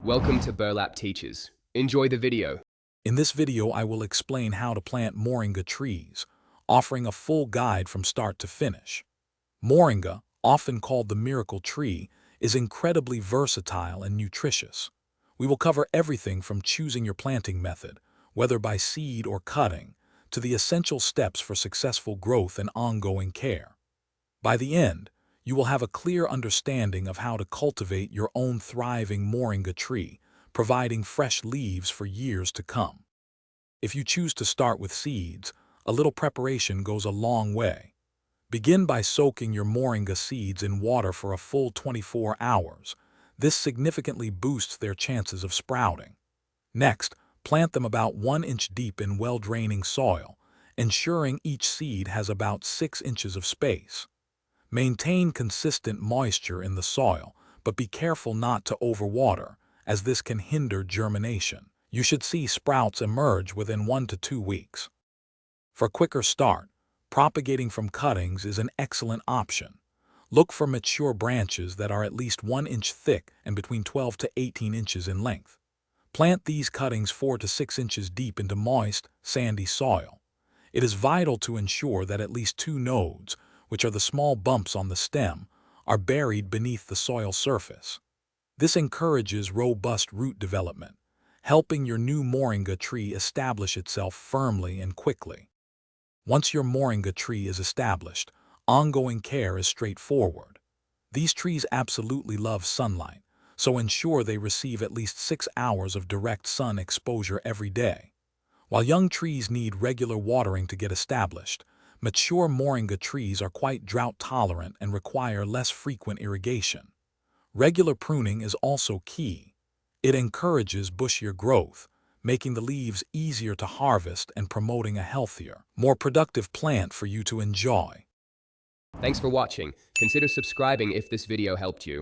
Welcome to Burlap Teachers. Enjoy the video. In this video, I will explain how to plant moringa trees, offering a full guide from start to finish. Moringa, often called the miracle tree, is incredibly versatile and nutritious. We will cover everything from choosing your planting method, whether by seed or cutting, to the essential steps for successful growth and ongoing care. By the end, you will have a clear understanding of how to cultivate your own thriving moringa tree, providing fresh leaves for years to come. If you choose to start with seeds, a little preparation goes a long way. Begin by soaking your moringa seeds in water for a full 24 hours. This significantly boosts their chances of sprouting. Next, plant them about 1 inch deep in well-draining soil, ensuring each seed has about 6 inches of space. Maintain consistent moisture in the soil, but be careful not to overwater, as this can hinder germination. You should see sprouts emerge within 1 to 2 weeks. For a quicker start, propagating from cuttings is an excellent option. Look for mature branches that are at least 1 inch thick and between 12 to 18 inches in length. Plant these cuttings 4 to 6 inches deep into moist, sandy soil. It is vital to ensure that at least 2 nodes, which are the small bumps on the stem, are buried beneath the soil surface. This encourages robust root development, helping your new moringa tree establish itself firmly and quickly. Once your moringa tree is established, ongoing care is straightforward. These trees absolutely love sunlight, so ensure they receive at least 6 hours of direct sun exposure every day. While young trees need regular watering to get established, mature moringa trees are quite drought-tolerant and require less frequent irrigation. Regular pruning is also key. It encourages bushier growth, making the leaves easier to harvest and promoting a healthier, more productive plant for you to enjoy. Thanks for watching. Consider subscribing if this video helped you.